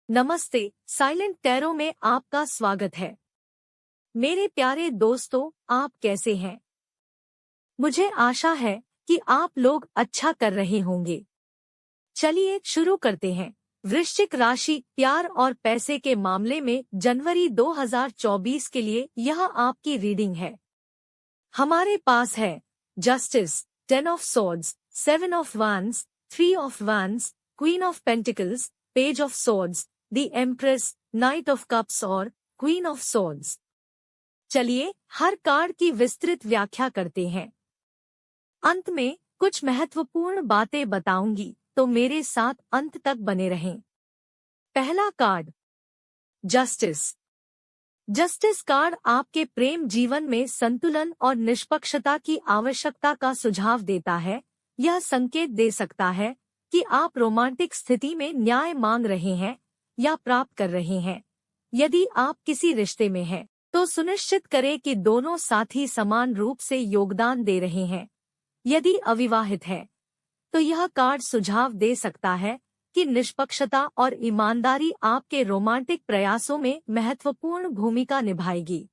नमस्ते, silent tarot में आपका स्वागत है। मेरे प्यारे दोस्तों, आप कैसे हैं? मुझे आशा है कि आप लोग अच्छा कर रहे होंगे। चलिए शुरू करते हैं। वृश्चिक राशि, प्यार और पैसे के मामले में जनवरी 2024 के लिए यह आपकी रीडिंग है। हमारे पास है justice, 10 of swords, 7 of wands, 3 of wands, queen of pentacles, page of swords, the empress, night of cups और क्वीन ऑफ सॉर्ड्स। चलिए हर कार्ड की विस्तृत व्याख्या करते हैं। अंत में कुछ महत्वपूर्ण बातें बताऊंगी, तो मेरे साथ अंत तक बने रहें। पहला कार्ड, जस्टिस। जस्टिस कार्ड आपके प्रेम जीवन में संतुलन और निष्पक्षता की आवश्यकता का सुझाव देता है। यह संकेत दे सकता है कि आप रोमांटिक स्थिति में न्याय मांग रहे हैं या प्राप्त कर रहे हैं। यदि आप किसी रिश्ते में हैं, तो सुनिश्चित करें कि दोनों साथी समान रूप से योगदान दे रहे हैं। यदि अविवाहित है, तो यह कार्ड सुझाव दे सकता है कि निष्पक्षता और ईमानदारी आपके रोमांटिक प्रयासों में महत्वपूर्ण भूमिका निभाएगी।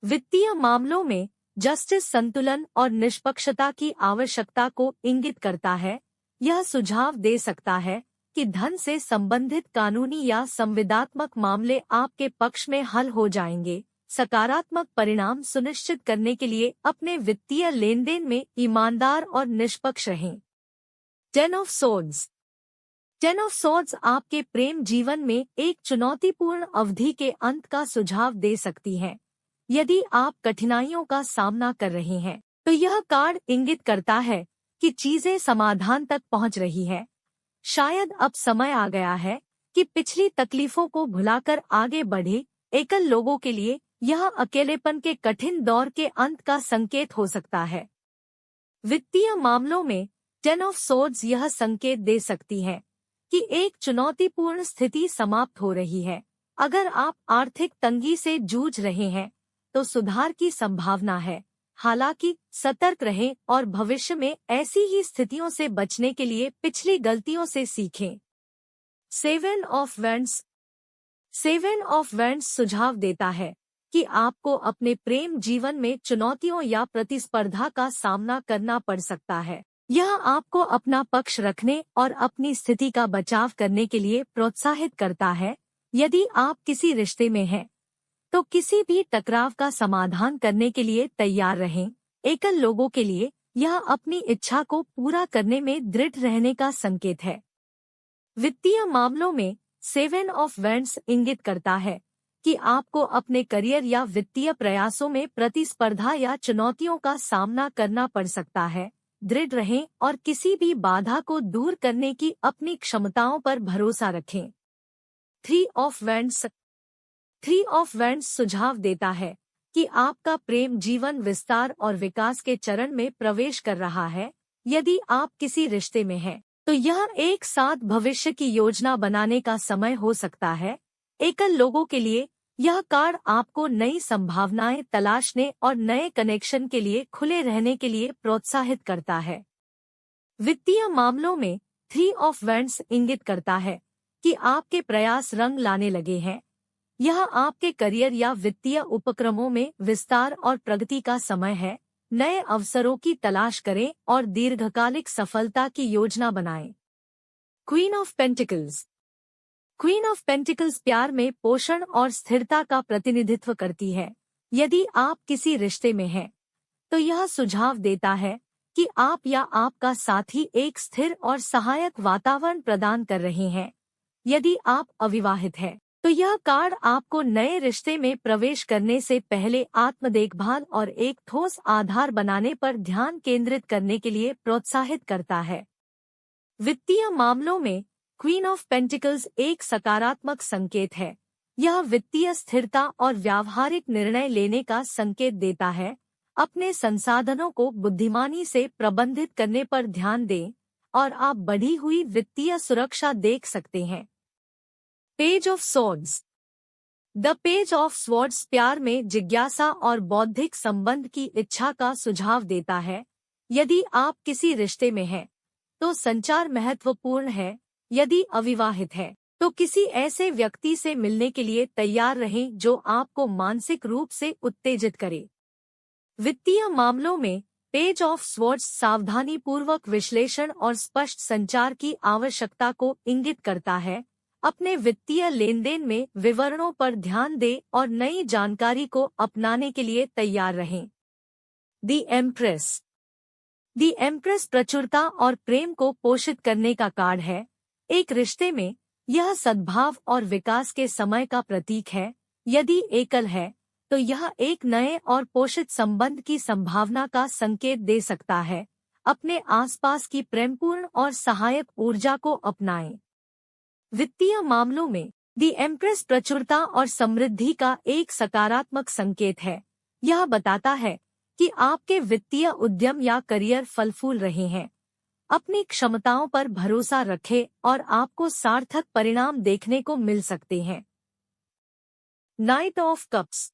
वित्तीय मामलों में जस्टिस संतुलन और निष्पक्षता की आवश्यकता को इंगित करता है। यह सुझाव दे सकता है कि धन से संबंधित कानूनी या संविदात्मक मामले आपके पक्ष में हल हो जाएंगे। सकारात्मक परिणाम सुनिश्चित करने के लिए अपने वित्तीय लेनदेन में ईमानदार और निष्पक्ष रहें। 10 ऑफ सॉर्ड्स। 10 ऑफ सॉर्ड्स आपके प्रेम जीवन में एक चुनौतीपूर्ण अवधि के अंत का सुझाव दे सकती है। यदि आप कठिनाइयों का सामना कर रहे हैं, तो यह कार्ड इंगित करता है कि चीजें समाधान तक पहुंच रही है। शायद अब समय आ गया है कि पिछली तकलीफों को भुलाकर आगे बढ़े। एकल लोगों के लिए यह अकेलेपन के कठिन दौर के अंत का संकेत हो सकता है। वित्तीय मामलों में 10 ऑफ सॉर्ड्स यह संकेत दे सकती है कि एक चुनौतीपूर्ण स्थिति समाप्त हो रही है। अगर आप आर्थिक तंगी से जूझ रहे हैं, तो सुधार की संभावना है। हालांकि सतर्क रहें और भविष्य में ऐसी ही स्थितियों से बचने के लिए पिछली गलतियों से सीखें। 7 ऑफ वैंड्स। 7 ऑफ वैंड्स सुझाव देता है कि आपको अपने प्रेम जीवन में चुनौतियों या प्रतिस्पर्धा का सामना करना पड़ सकता है। यह आपको अपना पक्ष रखने और अपनी स्थिति का बचाव करने के लिए प्रोत्साहित करता है। यदि आप किसी रिश्ते में हैं, तो किसी भी टकराव का समाधान करने के लिए तैयार रहें। एकल लोगों के लिए यह अपनी इच्छा को पूरा करने में दृढ़ रहने का संकेत है। वित्तीय मामलों में 7 ऑफ वैंड्स इंगित करता है कि आपको अपने करियर या वित्तीय प्रयासों में प्रतिस्पर्धा या चुनौतियों का सामना करना पड़ सकता है। दृढ़ रहें और किसी भी बाधा को दूर करने की अपनी क्षमताओं पर भरोसा रखें। 3 ऑफ वैंड्स। 3 ऑफ वैंड्स सुझाव देता है कि आपका प्रेम जीवन विस्तार और विकास के चरण में प्रवेश कर रहा है। यदि आप किसी रिश्ते में हैं, तो यह एक साथ भविष्य की योजना बनाने का समय हो सकता है। एकल लोगों के लिए यह कार्ड आपको नई संभावनाएं तलाशने और नए कनेक्शन के लिए खुले रहने के लिए प्रोत्साहित करता है। वित्तीय मामलों में 3 ऑफ वैंड्स इंगित करता है कि आपके प्रयास रंग लाने लगे हैं। यह आपके करियर या वित्तीय उपक्रमों में विस्तार और प्रगति का समय है। नए अवसरों की तलाश करें और दीर्घकालिक सफलता की योजना बनाएं। Queen of pentacles. Queen of pentacles प्यार में पोषण और स्थिरता का प्रतिनिधित्व करती है। यदि आप किसी रिश्ते में हैं, तो यह सुझाव देता है कि आप या आपका साथी एक स्थिर और सहायक वातावरण प्रदान कर रहे हैं। यदि आप अविवाहित हैं, तो यह कार्ड आपको नए रिश्ते में प्रवेश करने से पहले आत्म देखभाल और एक ठोस आधार बनाने पर ध्यान केंद्रित करने के लिए प्रोत्साहित करता है। वित्तीय मामलों में क्वीन ऑफ पेंटिकल्स एक सकारात्मक संकेत है। यह वित्तीय स्थिरता और व्यावहारिक निर्णय लेने का संकेत देता है। अपने संसाधनों को बुद्धिमानी से प्रबंधित करने पर ध्यान दें और आप बढ़ी हुई वित्तीय सुरक्षा देख सकते हैं। Page of swords. The page of swords प्यार में जिज्ञासा और बौद्धिक संबंध की इच्छा का सुझाव देता है। यदि आप किसी रिश्ते में हैं, तो संचार महत्वपूर्ण है। यदि अविवाहित है, तो किसी ऐसे व्यक्ति से मिलने के लिए तैयार रहें जो आपको मानसिक रूप से उत्तेजित करे। वित्तीय मामलों में पेज ऑफ स्वॉर्ड्स सावधानीपूर्वक विश्लेषण और स्पष्ट संचार की आवश्यकता को इंगित करता है। अपने वित्तीय लेनदेन में विवरणों पर ध्यान दें और नई जानकारी को अपनाने के लिए तैयार रहें। The empress. दी एम्प्रेस प्रचुरता और प्रेम को पोषित करने का कार्ड है। एक रिश्ते में यह सद्भाव और विकास के समय का प्रतीक है। यदि एकल है तो यह एक नए और पोषित संबंध की संभावना का संकेत दे सकता है। अपने आसपास की प्रेमपूर्ण और सहायक ऊर्जा को अपनाएं। वित्तीय मामलों में दी एम्प्रेस प्रचुरता और समृद्धि का एक सकारात्मक संकेत है। यह बताता है कि आपके वित्तीय उद्यम या करियर फल फूल रहे हैं। अपनी क्षमताओं पर भरोसा रखें और आपको सार्थक परिणाम देखने को मिल सकते हैं। Night of cups.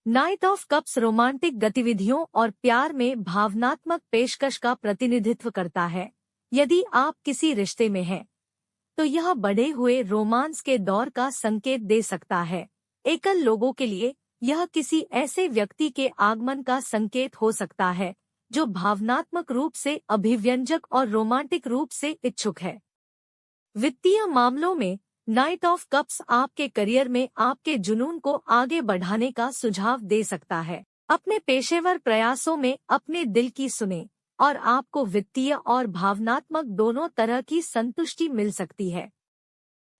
Night of cups romantic गतिविधियों और प्यार में भावनात्मक पेशकश का प्रतिनिधित्व करता है। यदि आप किसी रिश्ते में हैं, तो यह बढ़े हुए रोमांस के दौर का संकेत दे सकता है। एकल लोगों के लिए यह किसी ऐसे व्यक्ति के आगमन का संकेत हो सकता है जो भावनात्मक रूप से अभिव्यंजक और रोमांटिक रूप से इच्छुक है। वित्तीय मामलों में नाइट ऑफ कप्स आपके करियर में आपके जुनून को आगे बढ़ाने का सुझाव दे सकता है। अपने पेशेवर प्रयासों में अपने दिल की सुने और आपको वित्तीय और भावनात्मक दोनों तरह की संतुष्टि मिल सकती है।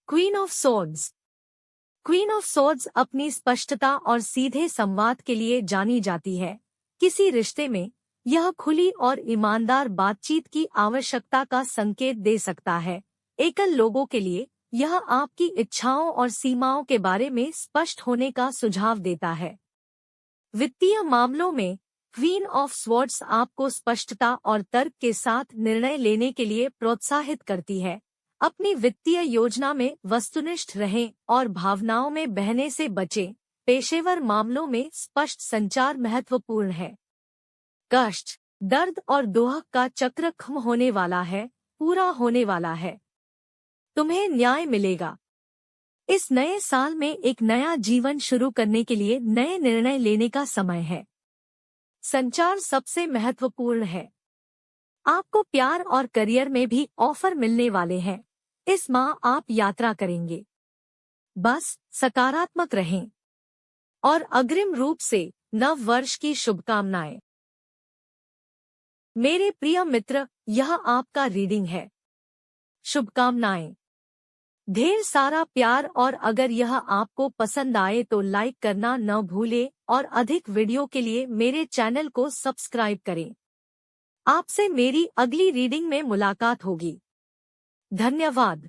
Queen of swords. Queen of swords अपनी स्पष्टता और सीधे संवाद के लिए जानी जाती है। किसी रिश्ते में यह खुली और ईमानदार बातचीत की आवश्यकता का संकेत दे सकता है। एकल लोगों के लिए यह आपकी इच्छाओं और सीमाओं के बारे में स्पष्ट होने का सुझाव देता है। वित्तीय मामलों में क्वीन ऑफ स्वॉर्ड्स आपको स्पष्टता और तर्क के साथ निर्णय लेने के लिए प्रोत्साहित करती है। अपनी वित्तीय योजना में वस्तुनिष्ठ रहें और भावनाओं में बहने से बचें। पेशेवर मामलों में स्पष्ट संचार महत्वपूर्ण है। कष्ट, दर्द और दोह का चक्र खत्म होने वाला है, पूरा होने वाला है। तुम्हें न्याय मिलेगा। इस नए साल में एक नया जीवन शुरू करने के लिए नए निर्णय लेने का समय है। संचार सबसे महत्वपूर्ण है। आपको प्यार और करियर में भी ऑफर मिलने वाले हैं। इस माह आप यात्रा करेंगे। बस सकारात्मक रहें और अग्रिम रूप से नव वर्ष की शुभकामनाएं। मेरे प्रिय मित्र, यह आपका रीडिंग है। शुभकामनाएं। ढेर सारा प्यार, और अगर यह आपको पसंद आए तो लाइक करना न भूलें और अधिक वीडियो के लिए मेरे चैनल को सब्सक्राइब करें। आपसे मेरी अगली रीडिंग में मुलाकात होगी। धन्यवाद।